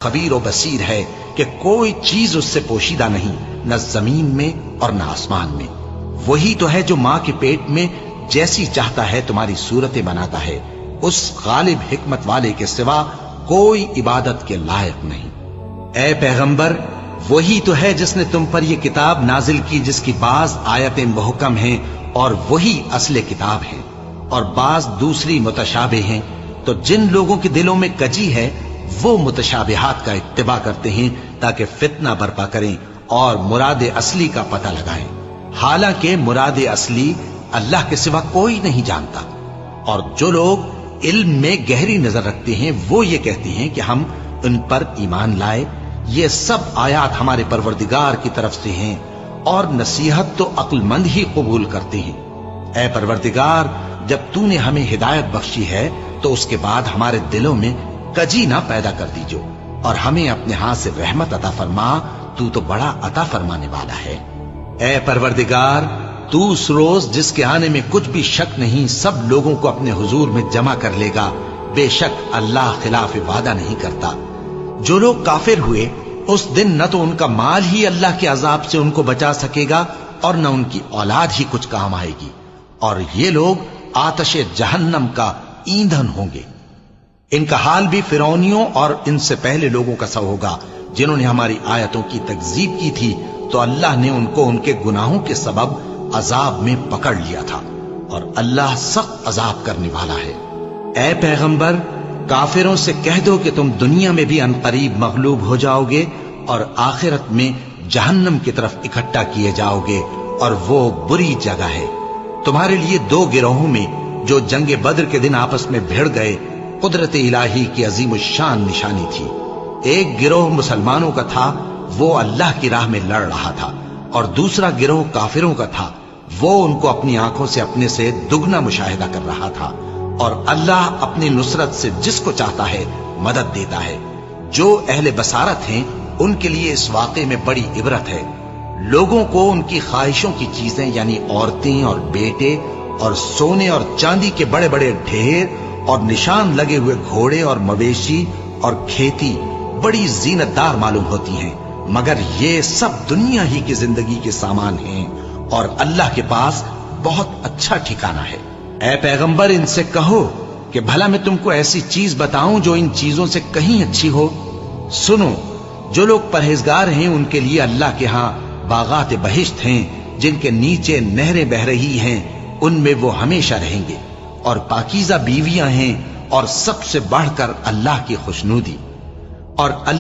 خبیر و بصیر ہے کہ کوئی چیز اس سے پوشیدہ نہیں، نہ زمین میں اور نہ آسمان میں۔ وہی تو ہے جو ماں کے پیٹ میں جیسی چاہتا ہے تمہاری صورتیں بناتا ہے، اس غالب حکمت والے کے سوا کوئی عبادت کے لائق نہیں۔ اے پیغمبر، وہی تو ہے جس نے تم پر یہ کتاب نازل کی جس کی بعض آیتیں محکم ہیں اور وہی اصل کتاب ہے، اور بعض دوسری متشابہ ہیں۔ تو جن لوگوں کے دلوں میں کجی ہے وہ متشابہات کا اتباع کرتے ہیں تاکہ فتنہ برپا کریں اور مراد اصلی کا پتہ لگائیں، حالانکہ مراد اصلی اللہ کے سوا کوئی نہیں جانتا۔ اور جو لوگ علم میں گہری نظر رکھتے ہیں وہ یہ کہتے ہیں کہ ہم ان پر ایمان لائے، یہ سب آیات ہمارے پروردگار کی طرف سے ہیں اور نصیحت تو عقل مند ہی قبول کرتے ہیں۔ اے پروردگار، جب تو نے ہمیں ہدایت بخشی ہے تو اس کے بعد ہمارے دلوں میں کجی نہ پیدا کر دیجو، اور ہمیں اپنے ہاتھ سے رحمت عطا فرما، تو بڑا عطا فرمانے والا ہے۔ اے پروردگار، تو اس روز جس کے آنے میں کچھ بھی شک نہیں سب لوگوں کو اپنے حضور میں جمع کر لے گا، بے شک اللہ خلاف وعدہ نہیں کرتا۔ جو لوگ کافر ہوئے اس دن نہ تو ان کا مال ہی اللہ کے عذاب سے ان کو بچا سکے گا اور نہ ان کی اولاد ہی کچھ کام آئے گی، اور یہ لوگ آتش جہنم کا ایندھن ہوں گے۔ ان کا حال بھی فرعونیوں اور ان سے پہلے لوگوں کا سا ہوگا جنہوں نے ہماری آیتوں کی تکذیب کی تھی، تو اللہ نے ان کو ان کے گناہوں کے سبب عذاب میں پکڑ لیا تھا، اور اللہ سخت عذاب کرنے والا ہے۔ اے پیغمبر، کافروں سے کہہ دو کہ تم دنیا میں بھی عنقریب مغلوب ہو جاؤ گے اور آخرت میں جہنم کی طرف اکٹھا کیے جاؤ گے، اور وہ بری جگہ ہے۔ تمہارے لیے دو گروہوں میں جو جنگ بدر کے دن آپس میں بھیڑ گئے قدرت الہی کی عظیم الشان نشانی تھی۔ ایک گروہ مسلمانوں کا تھا، وہ اللہ کی راہ میں لڑ رہا تھا، اور دوسرا گروہ کافروں کا تھا، وہ ان کو اپنی آنکھوں سے اپنے سے دگنا مشاہدہ کر رہا تھا۔ اور اللہ اپنی نصرت سے جس کو چاہتا ہے مدد دیتا ہے۔ جو اہل بصارت ہیں ان کے لیے اس واقعے میں بڑی عبرت ہے۔ لوگوں کو ان کی خواہشوں کی چیزیں یعنی عورتیں اور بیٹے اور سونے اور چاندی کے بڑے بڑے ڈھیر اور نشان لگے ہوئے گھوڑے اور مویشی اور کھیتی بڑی زینت دار معلوم ہوتی ہیں، مگر یہ سب دنیا ہی کی زندگی کے سامان ہیں، اور اللہ کے پاس بہت اچھا ٹھکانہ ہے۔ اے پیغمبر، ان سے کہو کہ بھلا میں تم کو ایسی چیز بتاؤں جو ان چیزوں سے کہیں اچھی ہو؟ سنو، جو لوگ پرہیزگار ہیں ان کے لیے اللہ کے ہاں باغات بہشت ہیں جن کے نیچے نہریں بہ رہی ہیں، ان میں وہ ہمیشہ رہیں گے، اور پاکیزہ بیویاں ہیں، اور سب سے بڑھ کر اللہ کی خوشنودی، اور